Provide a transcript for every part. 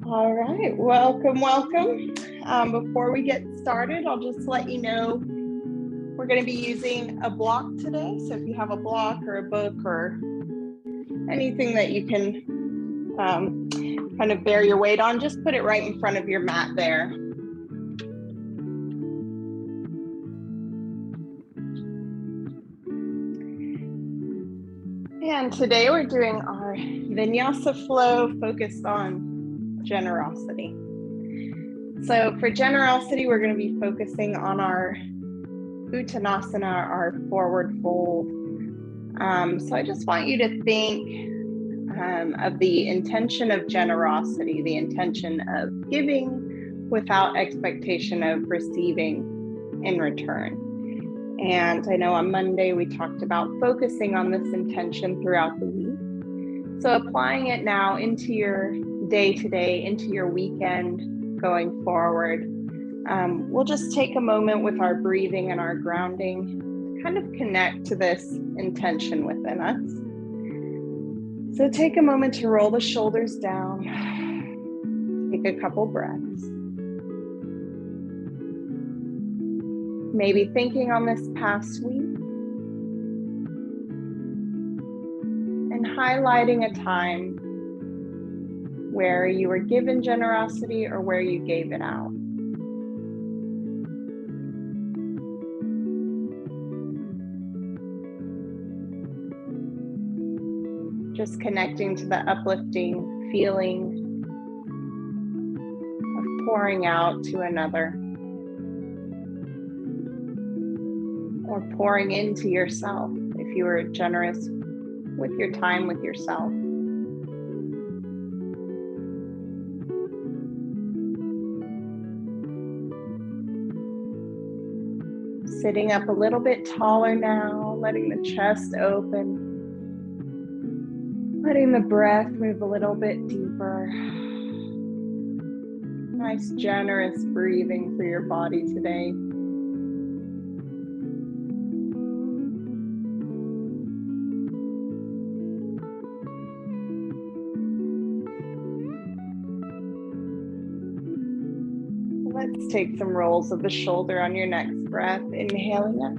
All right, welcome, welcome. Before we get started, I'll just let you know we're going to be using a block today. So if you have a block or a book or anything that you can kind of bear your weight on, just put it right in front of your mat there. And today we're doing our Vinyasa flow focused on generosity. So for generosity, we're going to be focusing on our Uttanasana, our forward fold. So I just want you to think of the intention of generosity, the intention of giving without expectation of receiving in return. And I know on Monday we talked about focusing on this intention throughout the week. So applying it now into your day-to-day, into your weekend going forward. We'll just take a moment with our breathing and our grounding to kind of connect to this intention within us. So take a moment to roll the shoulders down. Take a couple breaths. Maybe thinking on this past week and highlighting a time where you were given generosity or where you gave it out. Just connecting to the uplifting feeling of pouring out to another. Or pouring into yourself if you were generous with your time with yourself. Sitting up a little bit taller now, letting the chest open, letting the breath move a little bit deeper. Nice, generous breathing for your body today. Let's take some rolls of the shoulder on your next breath. Inhaling up,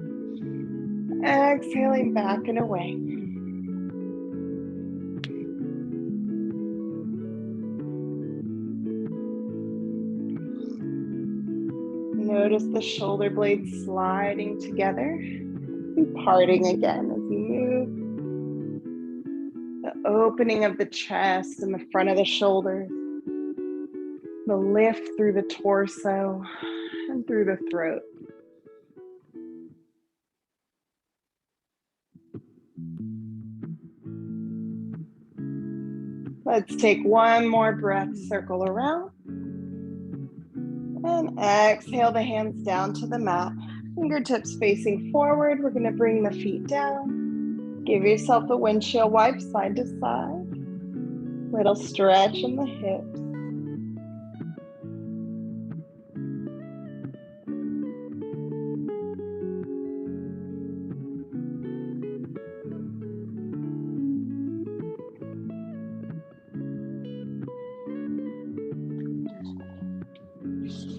exhaling back and away. Notice the shoulder blades sliding together and parting again as you move. The opening of the chest and the front of the shoulders. The lift through the torso and through the throat. Let's take one more breath, circle around. And exhale the hands down to the mat. Fingertips facing forward. We're going to bring the feet down. Give yourself a windshield wipe side to side. Little stretch in the hips.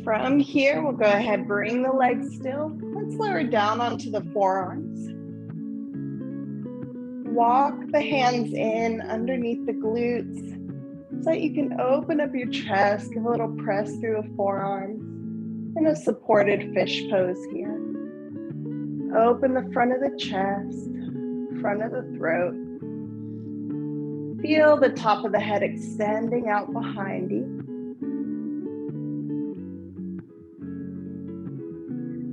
From here, we'll go ahead, bring the legs still. Let's lower down onto the forearms. Walk the hands in underneath the glutes so that you can open up your chest, give a little press through the forearms in a supported fish pose here. Open the front of the chest, front of the throat. Feel the top of the head extending out behind you.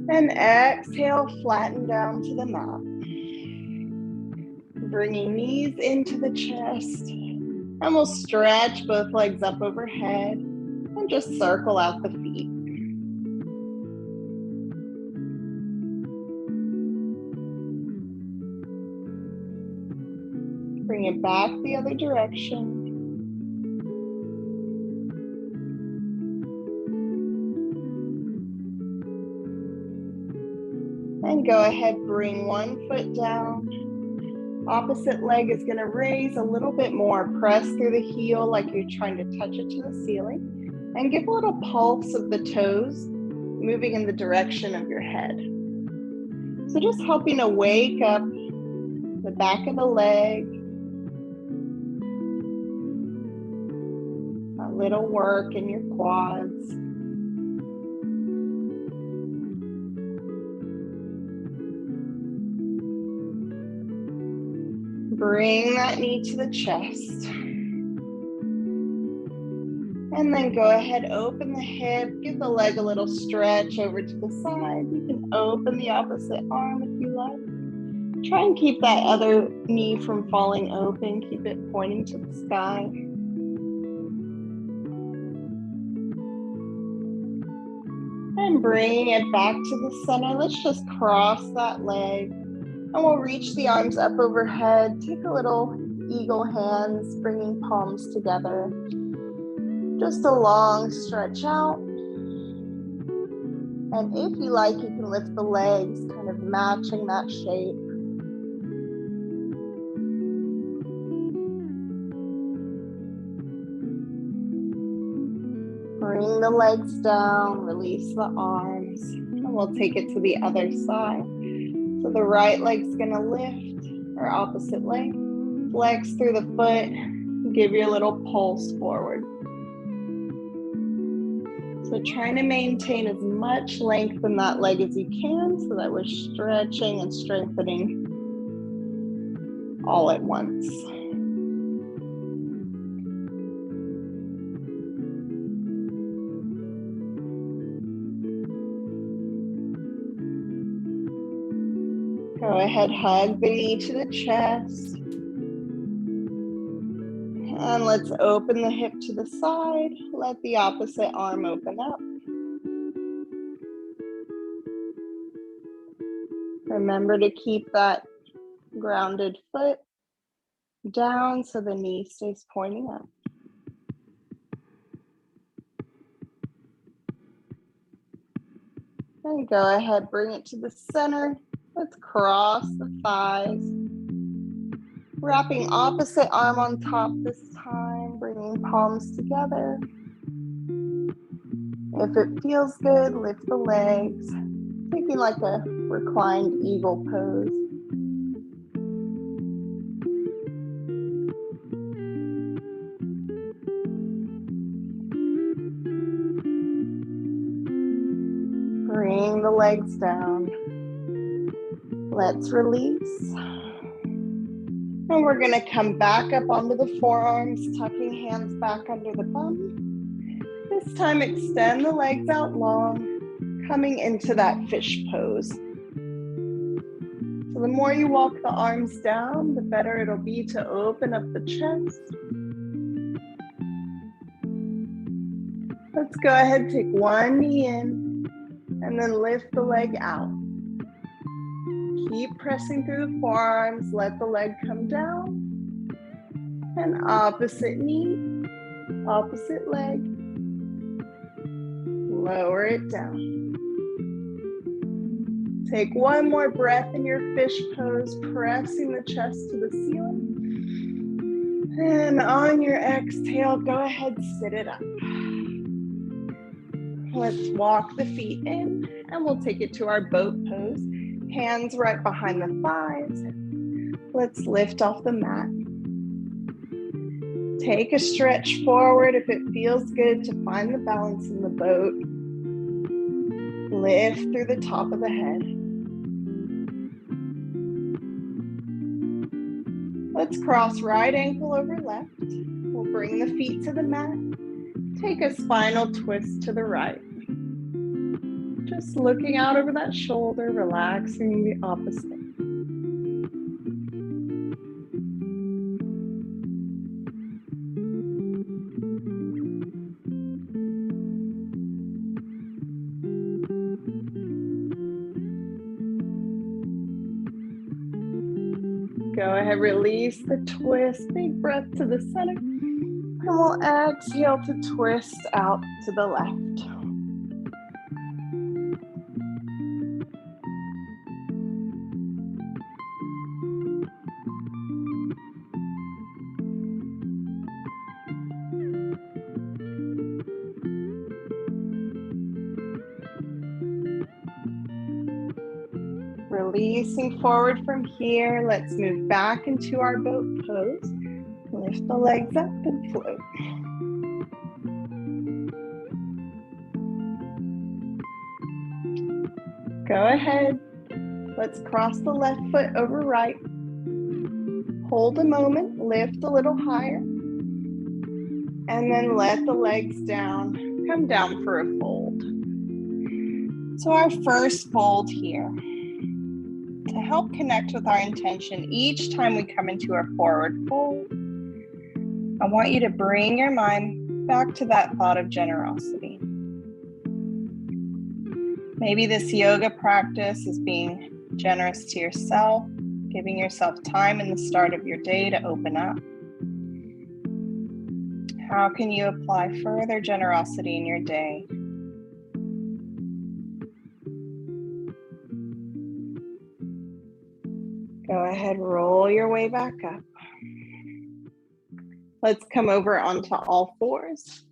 And exhale, flatten down to the mat. Bringing knees into the chest. And we'll stretch both legs up overhead and just circle out the feet. Bring it back the other direction. And go ahead, bring one foot down Opposite leg is going to raise a little bit more. Press through the heel like you're trying to touch it to the ceiling. And give a little pulse of the toes moving in the direction of your head. So just helping to wake up the back of the leg. A little work in your quads. Bring that knee to the chest. And then go ahead, open the hip, give the leg a little stretch over to the side. You can open the opposite arm if you like. Try and keep that other knee from falling open. Keep it pointing to the sky. And bring it back to the center. Let's just cross that leg. And we'll reach the arms up overhead. Take a little eagle hands, bringing palms together. Just a long stretch out. And if you like, you can lift the legs, kind of matching that shape. Bring the legs down, release the arms, and we'll take it to the other side. So the right leg's gonna lift, or opposite leg. Flex through the foot, give you a little pulse forward. So trying to maintain as much length in that leg as you can so that we're stretching and strengthening all at once. Go ahead, hug the knee to the chest. And let's open the hip to the side. Let the opposite arm open up. Remember to keep that grounded foot down so the knee stays pointing up. And go ahead, bring it to the center. Let's cross the thighs. Wrapping opposite arm on top this time, bringing palms together. If it feels good, lift the legs, taking like a reclined eagle pose. Bring the legs down. Let's release. And we're gonna come back up onto the forearms, tucking hands back under the bum. This time extend the legs out long, coming into that fish pose. So the more you walk the arms down, the better it'll be to open up the chest. Let's go ahead, take one knee in, and then lift the leg out. Keep pressing through the forearms, let the leg come down. And opposite knee, opposite leg. Lower it down. Take one more breath in your fish pose, pressing the chest to the ceiling. And on your exhale, go ahead, sit it up. Let's walk the feet in, and we'll take it to our boat pose. Hands right behind the thighs. Let's lift off the mat. Take a stretch forward if it feels good to find the balance in the boat. Lift through the top of the head. Let's cross right ankle over left. We'll bring the feet to the mat. Take a spinal twist to the right. Just looking out over that shoulder, relaxing the opposite. Go ahead, release the twist. Big breath to the center. And we'll exhale to twist out to the left. Releasing forward from here, let's move back into our boat pose. Lift the legs up and float. Go ahead. Let's cross the left foot over right. Hold a moment, lift a little higher. And then let the legs down. Come down for a fold. So our first fold here. To help connect with our intention each time we come into our forward fold, I want you to bring your mind back to that thought of generosity. Maybe this yoga practice is being generous to yourself, giving yourself time in the start of your day to open up. How can you apply further generosity in your day? Go ahead, roll your way back up. Let's come over onto all fours.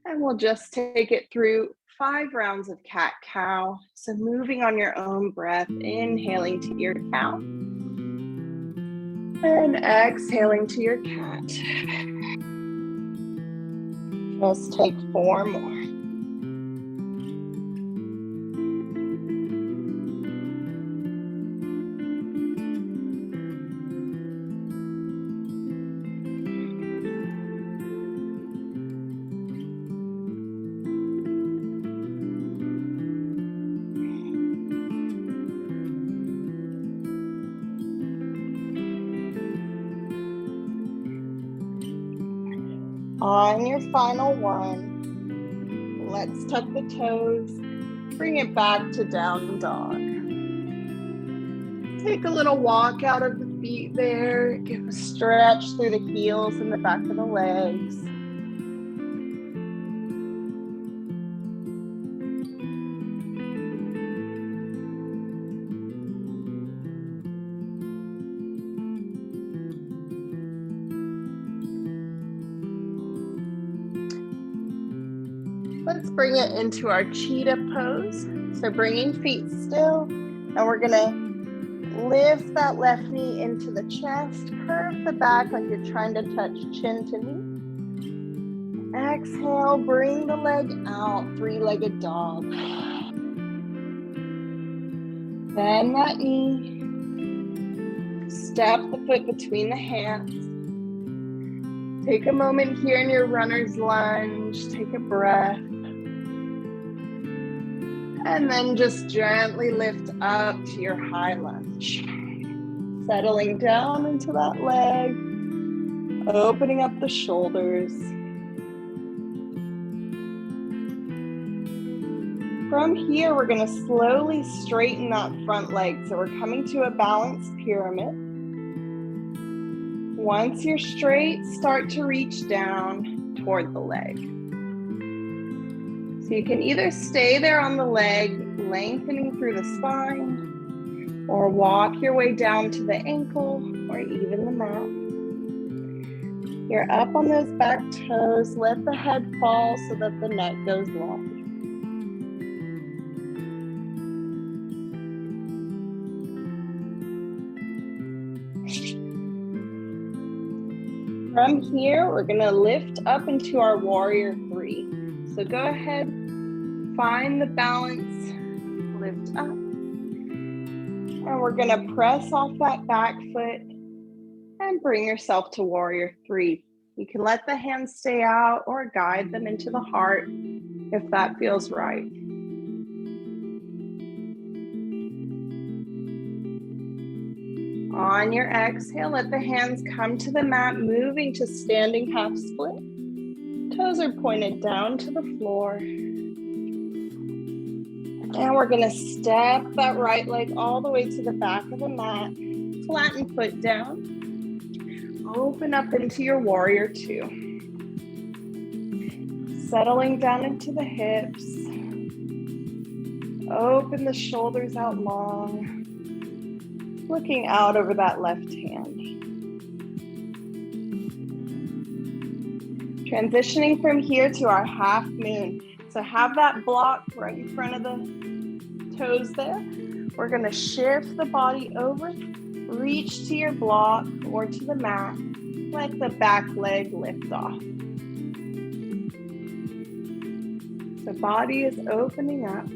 And we'll just take it through 5 rounds of cat-cow. So moving on your own breath, inhaling to your cow. And exhaling to your cat. Just take 4 more. On your final one, let's tuck the toes, bring it back to down dog. Take a little walk out of the feet there, give a stretch through the heels and the back of the legs. Let's bring it into our cheetah pose. So bringing feet still, and we're gonna lift that left knee into the chest, curve the back like you're trying to touch chin to knee. Exhale, bring the leg out, 3-legged dog. Bend that knee. Step the foot between the hands. Take a moment here in your runner's lunge, take a breath. And then just gently lift up to your high lunge. Settling down into that leg, opening up the shoulders. From here, we're going to slowly straighten that front leg. So we're coming to a balanced pyramid. Once you're straight, start to reach down toward the leg. So you can either stay there on the leg, lengthening through the spine, or walk your way down to the ankle or even the mat. You're up on those back toes. Let the head fall so that the neck goes long. From here, we're going to lift up into our warrior 3. So go ahead, find the balance, lift up. And we're going to press off that back foot and bring yourself to warrior 3. You can let the hands stay out or guide them into the heart if that feels right. On your exhale, let the hands come to the mat, moving to standing half split. Toes are pointed down to the floor. And we're going to step that right leg all the way to the back of the mat. Flatten foot down. Open up into your warrior 2. Settling down into the hips. Open the shoulders out long. Looking out over that left hand. Transitioning from here to our half moon. So have that block right in front of the toes there. We're gonna shift the body over, reach to your block or to the mat, let the back leg lift off. The body is opening up.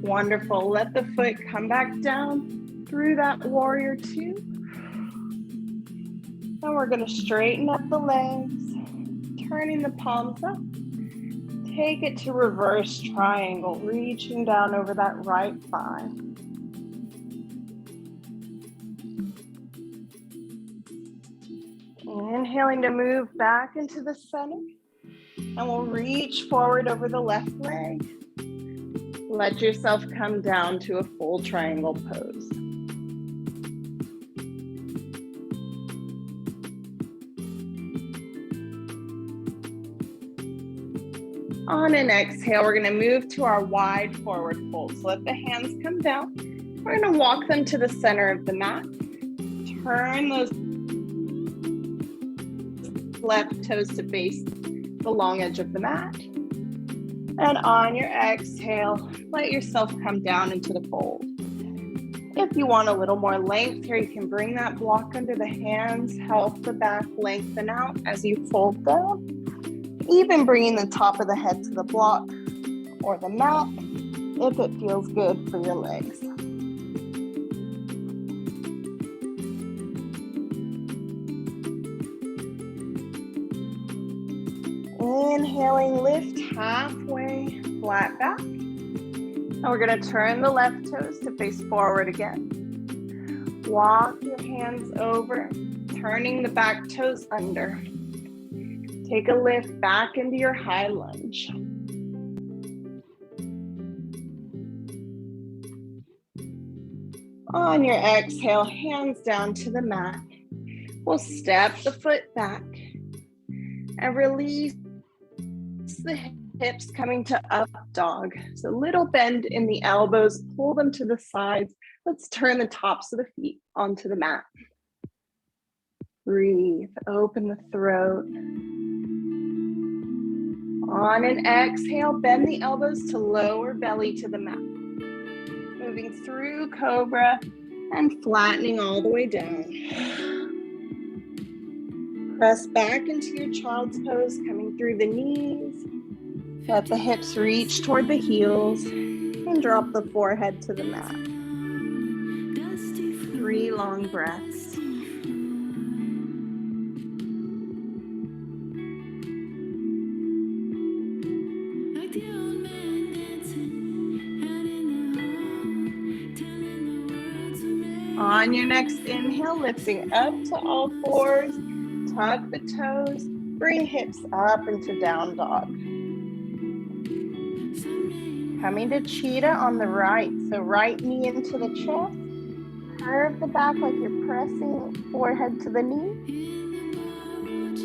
Wonderful. Let the foot come back down through that warrior two. And we're going to straighten up the legs, turning the palms up. Take it to reverse triangle, reaching down over that right thigh. Inhaling to move back into the center. And we'll reach forward over the left leg. Let yourself come down to a full triangle pose. On an exhale, we're going to move to our wide forward fold. So let the hands come down. We're going to walk them to the center of the mat. Turn those left toes to face the long edge of the mat. And on your exhale, let yourself come down into the fold. If you want a little more length here, you can bring that block under the hands, help the back lengthen out as you fold down. Even bringing the top of the head to the block or the mat if it feels good for your legs. Inhaling, lift halfway, flat back. And we're going to turn the left toes to face forward again. Walk your hands over, turning the back toes under. Take a lift back into your high lunge. On your exhale, hands down to the mat. We'll step the foot back and release the hips coming to up dog. So little bend in the elbows, pull them to the sides. Let's turn the tops of the feet onto the mat. Breathe, open the throat. On an exhale, bend the elbows to lower belly to the mat. Moving through cobra and flattening all the way down. Press back into your child's pose, coming through the knees. Let the hips reach toward the heels and drop the forehead to the mat. 3 long breaths. On your next inhale, lifting up to all fours, tuck the toes, bring hips up into down dog. Coming to cheetah on the right, so right knee into the chest, curve the back like you're pressing forehead to the knee,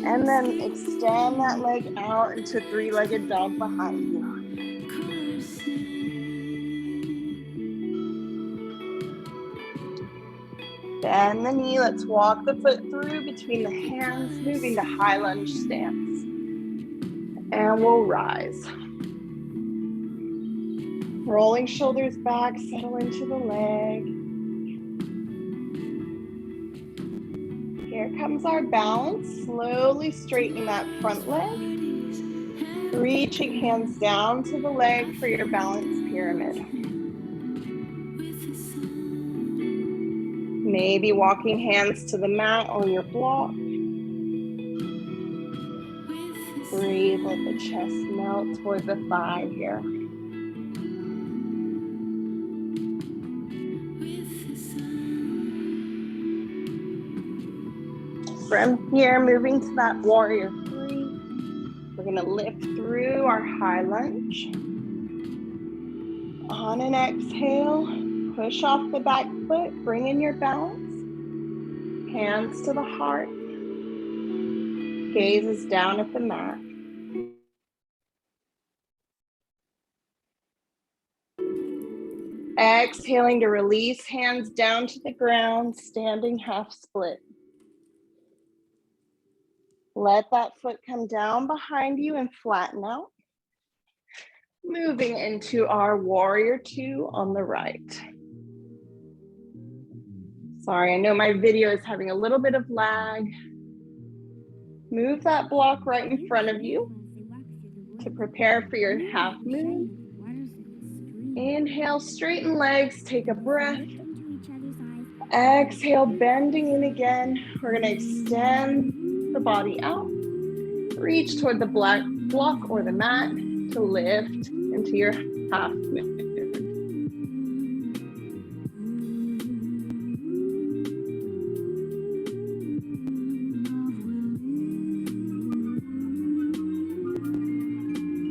and then extend that leg out into 3-legged dog behind you. Bend the knee, let's walk the foot through between the hands, moving to high lunge stance. And we'll rise. Rolling shoulders back, settle into the leg. Here comes our balance, slowly straightening that front leg. Reaching hands down to the leg for your balance pyramid. Maybe walking hands to the mat or your block. Breathe, let the chest melt toward the thigh here. From here, moving to that warrior 3. We're gonna lift through our high lunge. On an exhale, push off the back foot, bring in your balance. Hands to the heart. Gaze is down at the mat. Exhaling to release, hands down to the ground, standing half split. Let that foot come down behind you and flatten out. Moving into our warrior two on the right. Sorry, I know my video is having a little bit of lag. Move that block right in front of you to prepare for your half moon. Inhale, straighten legs, take a breath. Exhale, bending in again. We're gonna extend the body out. Reach toward the black block or the mat to lift into your half moon.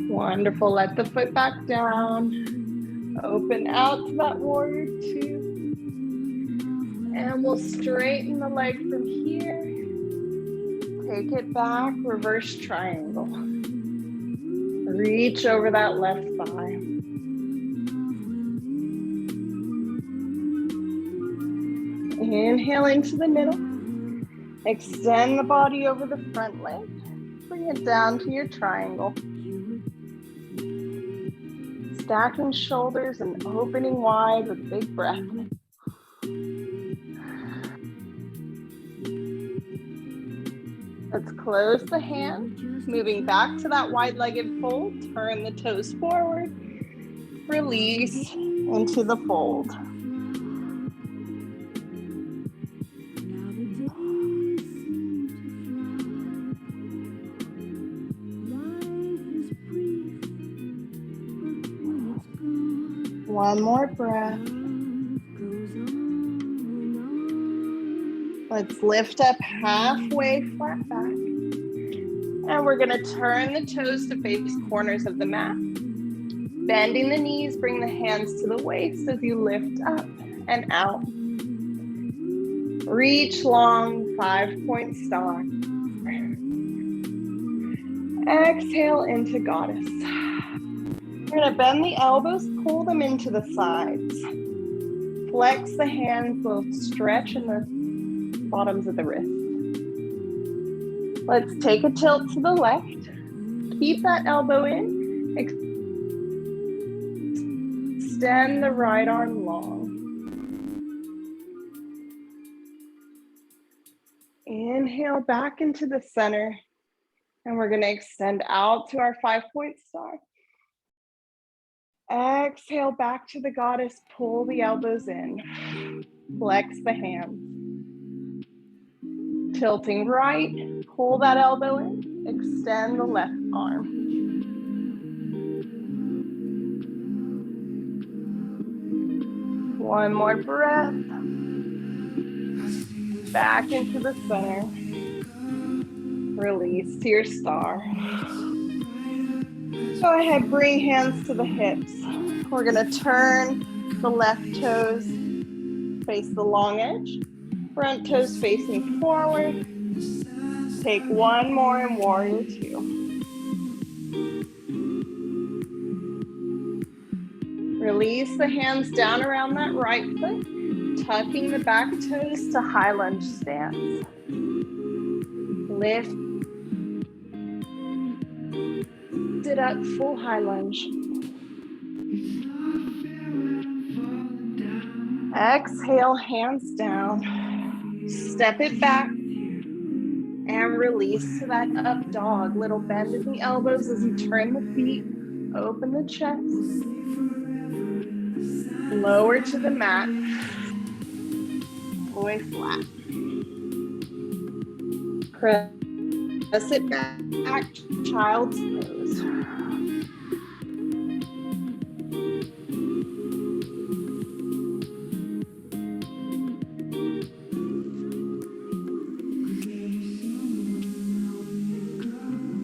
Wonderful, let the foot back down. Open out to that warrior two. And we'll straighten the leg from here. Take it back, reverse triangle. Reach over that left thigh. Inhale into the middle. Extend the body over the front leg. Bring it down to your triangle. Stacking shoulders and opening wide with a big breath. Let's close the hand, moving back to that wide-legged fold. Turn the toes forward. Release into the fold. One more breath. Let's lift up halfway, flat back. And we're gonna turn the toes to face corners of the mat. Bending the knees, bring the hands to the waist as you lift up and out. Reach long, 5-point star. Exhale into goddess. We're gonna bend the elbows, pull them into the sides. Flex the hands, little stretch in the bottoms of the wrist. Let's take a tilt to the left. Keep that elbow in. Extend the right arm long. Inhale back into the center. And we're going to extend out to our 5-point star. Exhale back to the goddess. Pull the elbows in. Flex the hands. Tilting right, pull that elbow in, extend the left arm. One more breath. Back into the center. Release to your star. Go ahead, bring hands to the hips. We're gonna turn the left toes, face the long edge. Front toes facing forward. Take one more in warrior two. Release the hands down around that right foot, tucking the back toes to high lunge stance. Lift it up, full high lunge. Exhale, hands down. Step it back and release to that up dog. Little bend in the elbows as you turn the feet, open the chest. Lower to the mat. Boy flat. Press it back, child's pose.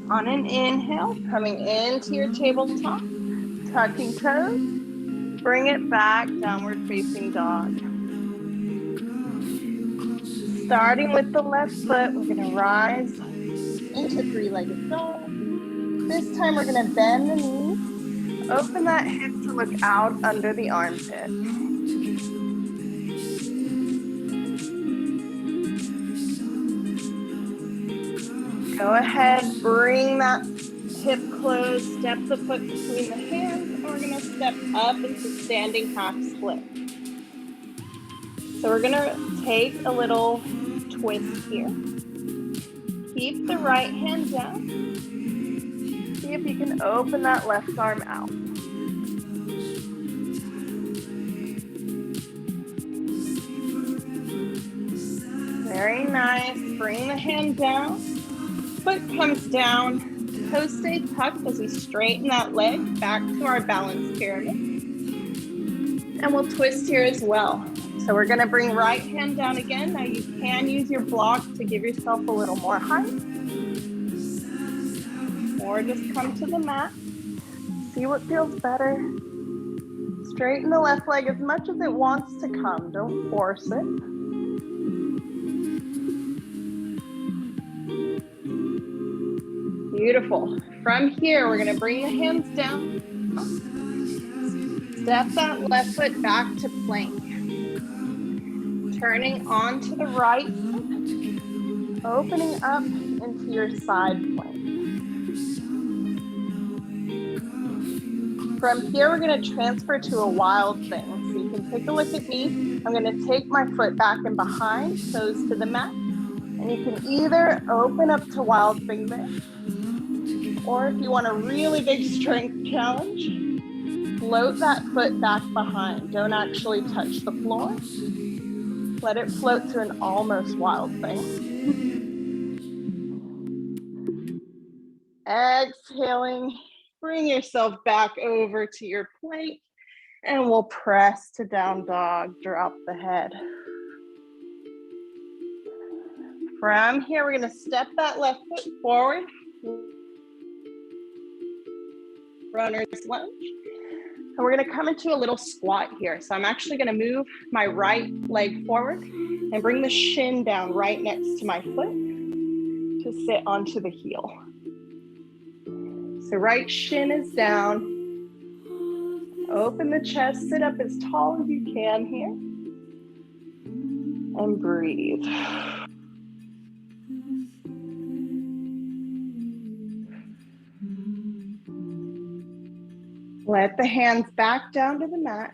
On an inhale, coming into your tabletop, tucking toes, bring it back, downward facing dog. Starting with the left foot, we're gonna rise into three-legged dog. This time we're gonna bend the knees, open that hip to look out under the armpit. Go ahead, bring that hip close, step the foot between the hands, and we're gonna step up into standing half split. So we're gonna take a little twist here. Keep the right hand down. See if you can open that left arm out. Very nice. Bring the hand down. Foot comes down. Toes stay tucked as we straighten that leg back to our balanced pyramid. And we'll twist here as well. So we're going to bring right hand down again. Now you can use your block to give yourself a little more height. Or just come to the mat. See what feels better. Straighten the left leg as much as it wants to come. Don't force it. Beautiful. From here, we're going to bring the hands down. Step that left foot back to plank. Turning onto the right foot, opening up into your side plank. From here, we're going to transfer to a wild thing. So you can take a look at me. I'm going to take my foot back and behind, toes to the mat. And you can either open up to wild thing there, or if you want a really big strength challenge, float that foot back behind. Don't actually touch the floor. Let it float to an almost wild thing. Exhaling, bring yourself back over to your plank, and we'll press to down dog, drop the head. From here, we're going to step that left foot forward. Runner's lunge. And we're going to come into a little squat here. So I'm actually going to move my right leg forward and bring the shin down right next to my foot to sit onto the heel. So right shin is down. Open the chest, sit up as tall as you can here. And breathe. Let the hands back down to the mat.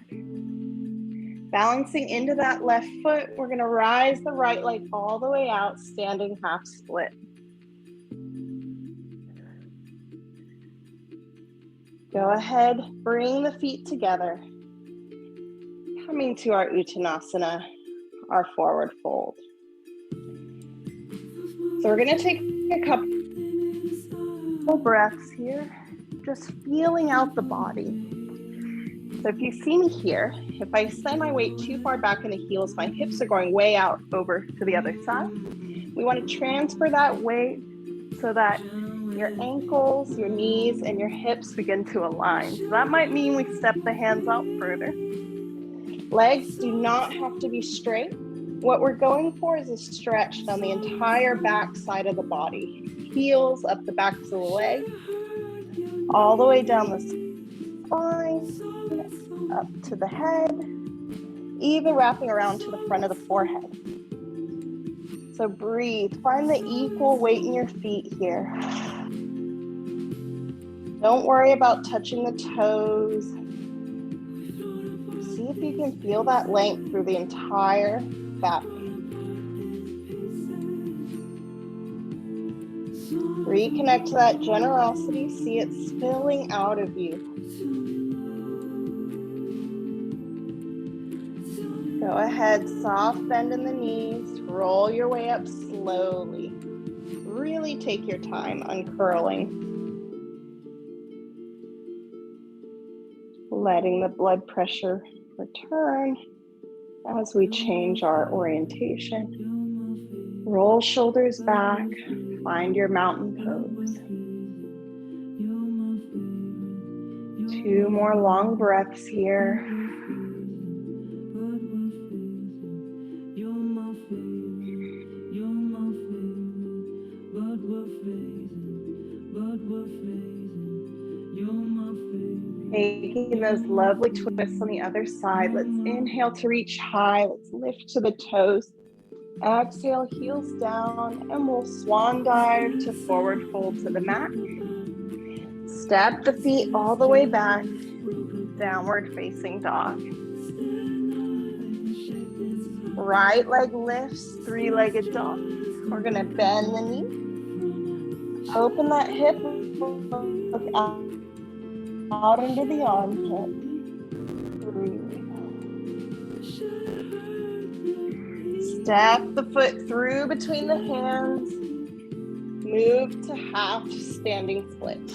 Balancing into that left foot, we're going to rise the right leg all the way out, standing half split. Go ahead, bring the feet together. Coming to our Uttanasana, our forward fold. So we're going to take a couple breaths here. Just feeling out the body. So if you see me here, if I send my weight too far back in the heels, my hips are going way out over to the other side. We want to transfer that weight so that your ankles, your knees, and your hips begin to align. So that might mean we step the hands out further. Legs do not have to be straight. What we're going for is a stretch down the entire back side of the body. Heels up the backs of the leg. All the way down the spine, up to the head, even wrapping around to the front of the forehead. So breathe, find the equal weight in your feet here. Don't worry about touching the toes. See if you can feel that length through the entire back. Reconnect to that generosity. See it spilling out of you. Go ahead, soft bend in the knees. Roll your way up slowly. Really take your time uncurling. Letting the blood pressure return as we change our orientation. Roll shoulders back. Find your mountain pose. 2 more long breaths here. Taking those lovely twists on the other side. Let's inhale to reach high. Let's lift to the toes. Exhale, heels down, and we'll swan dive to forward fold to the mat. Step the feet all the way back, downward facing dog. Right leg lifts, three-legged dog. We're gonna bend the knee, open that hip, look out into the armpit. Breathe. Step the foot through between the hands. Move to half standing split.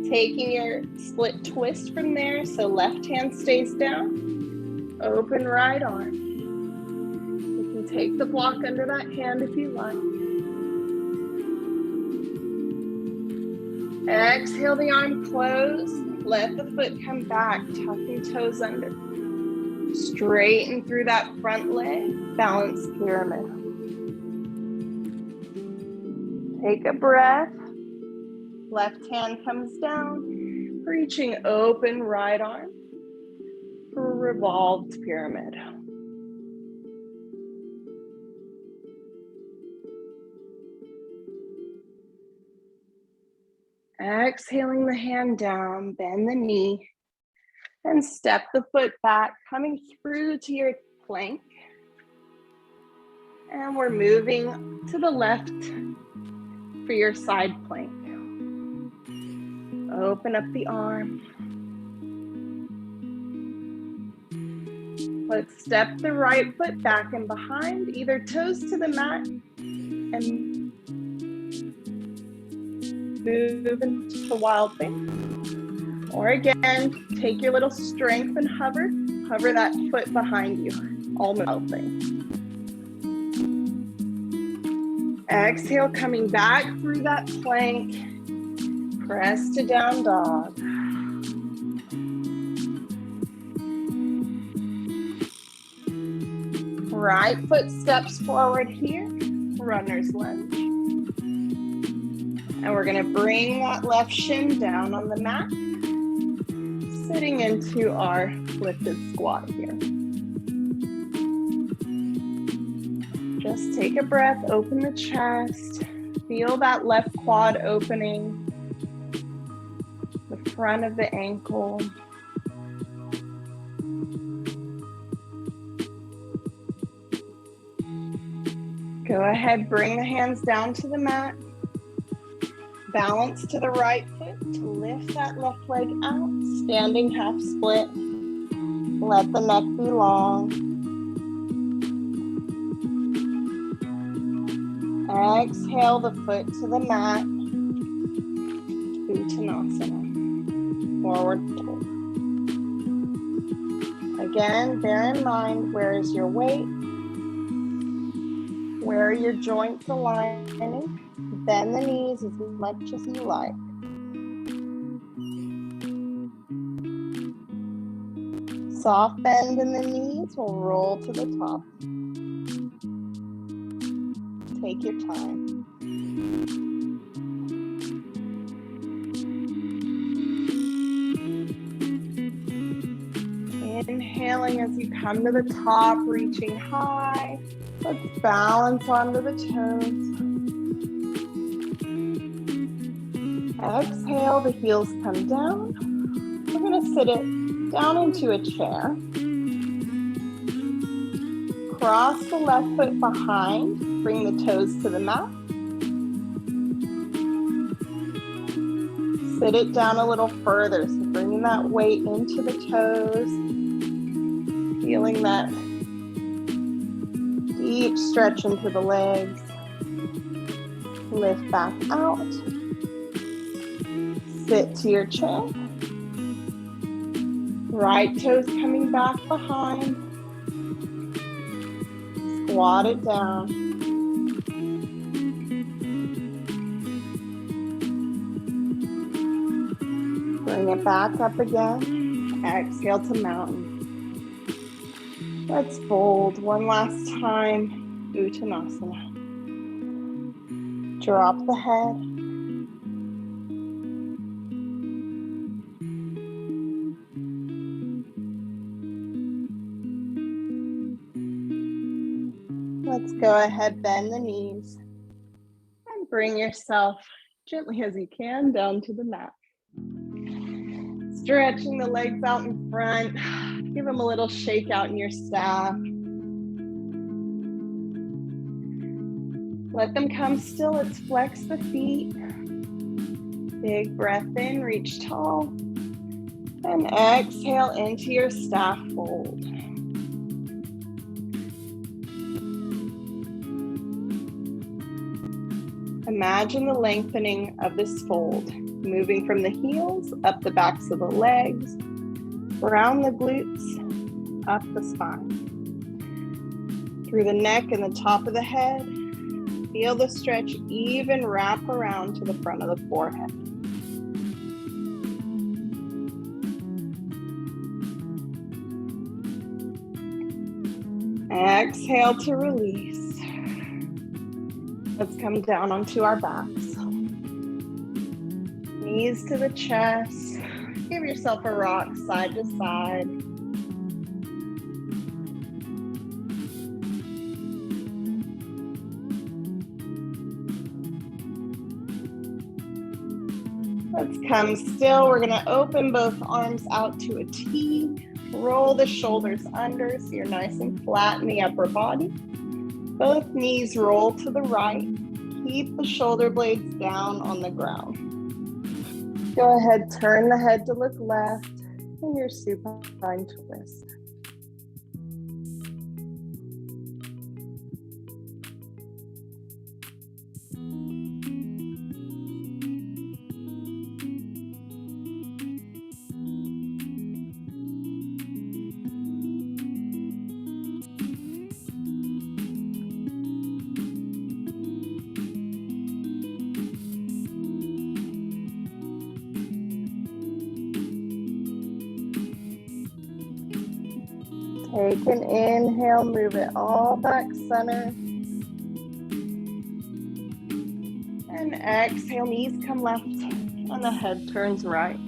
Taking your split twist from there, so left hand stays down. Open right arm. You can take the block under that hand if you like. Exhale the arm close. Let the foot come back, tucking toes under. Straighten through that front leg, balance pyramid. Take a breath. Left hand comes down, reaching open right arm for revolved pyramid. Exhaling the hand down, bend the knee, and step the foot back, coming through to your plank. And we're moving to the left for your side plank. Open up the arm. Let's step the right foot back and behind, either toes to the mat and move into wild thing. Or again, take your little strength and hover that foot behind you, almost wild thing. Exhale, coming back through that plank, press to down dog. Right foot steps forward here, runner's lunge. And we're gonna bring that left shin down on the mat, sitting into our lifted squat here. Just take a breath, open the chest, feel that left quad opening, the front of the ankle. Go ahead, bring the hands down to the mat. Balance to the right foot to lift that left leg out, standing half split. Let the neck be long. Exhale the foot to the mat. Uttanasana, forward fold. Again, bear in mind, where is your weight? Where are your joints aligning? Bend the knees as much as you like. Soft bend in the knees will roll to the top. Take your time. Inhaling as you come to the top, reaching high. Let's balance onto the toes. Exhale, the heels come down. We're going to sit it down into a chair. Cross the left foot behind, bring the toes to the mat. Sit it down a little further, so bringing that weight into the toes, feeling that deep stretch into the legs. Lift back out. Sit to your chair. Right toes coming back behind. Squat it down. Bring it back up again. Exhale to mountain. Let's fold one last time. Uttanasana. Drop the head. Let's go ahead, bend the knees and bring yourself gently as you can down to the mat. Stretching the legs out in front. Give them a little shake out in your staff. Let them come still. Let's flex the feet. Big breath in, reach tall. And exhale into your staff fold. Imagine the lengthening of this fold, moving from the heels, up the backs of the legs, around the glutes, up the spine. Through the neck and the top of the head, feel the stretch even wrap around to the front of the forehead. Exhale to release. Let's come down onto our backs. Knees to the chest. Give yourself a rock side to side. Let's come still. We're going to open both arms out to a T. Roll the shoulders under so you're nice and flat in the upper body. Both knees roll to the right. Keep the shoulder blades down on the ground. Go ahead, turn the head to look left in your supine twist. Take an inhale, move it all back center. And exhale, knees come left and the head turns right.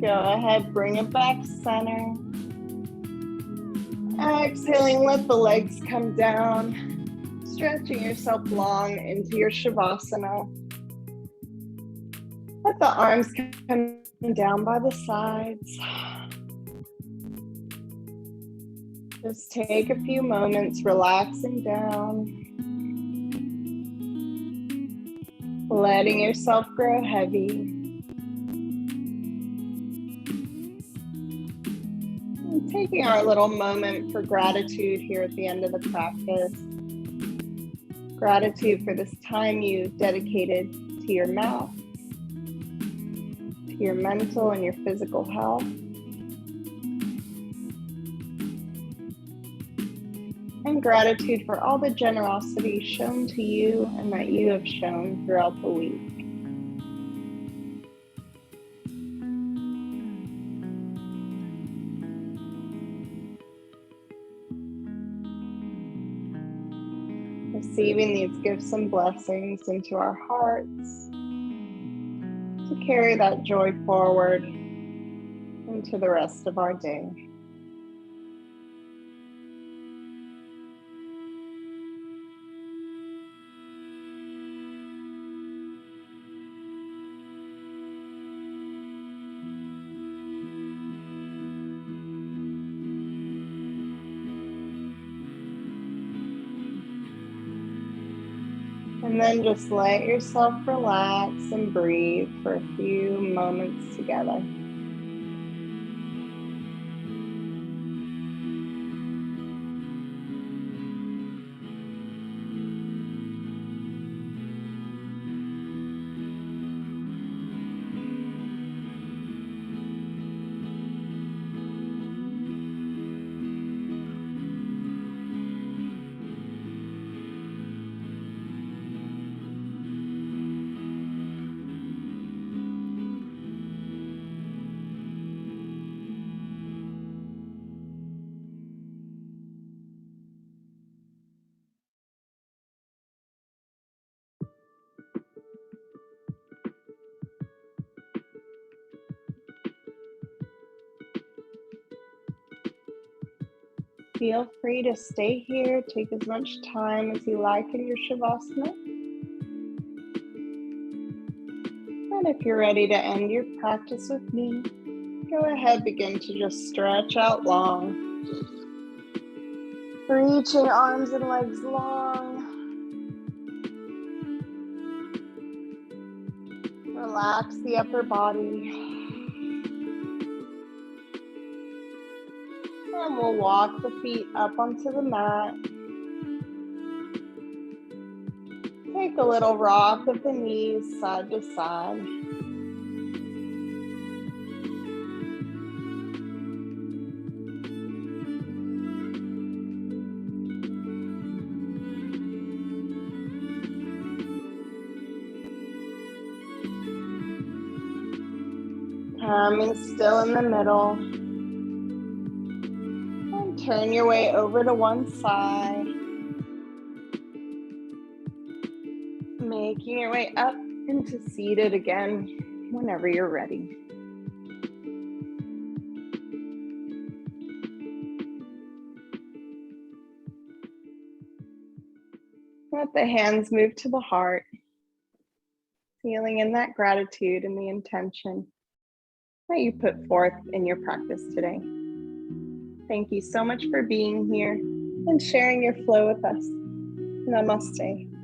Go ahead, bring it back center. Exhaling, let the legs come down. Stretching yourself long into your Shavasana. Let the arms come down by the sides. Just take a few moments, relaxing down. Letting yourself grow heavy. Taking our little moment for gratitude here at the end of the practice. Gratitude for this time you've dedicated to your mouth, to your mental and your physical health. And gratitude for all the generosity shown to you and that you have shown throughout the week. Receiving these gifts and blessings into our hearts to carry that joy forward into the rest of our day. And then just let yourself relax and breathe for a few moments together. Feel free to stay here, take as much time as you like in your Shavasana. And if you're ready to end your practice with me, go ahead, begin to just stretch out long. Reaching arms and legs long. Relax the upper body. And we'll walk the feet up onto the mat. Take a little rock of the knees side to side. Coming still in the middle. And turn your way over to one side. Making your way up into seated again whenever you're ready. Let the hands move to the heart, feeling in that gratitude and the intention that you put forth in your practice today. Thank you so much for being here and sharing your flow with us. Namaste.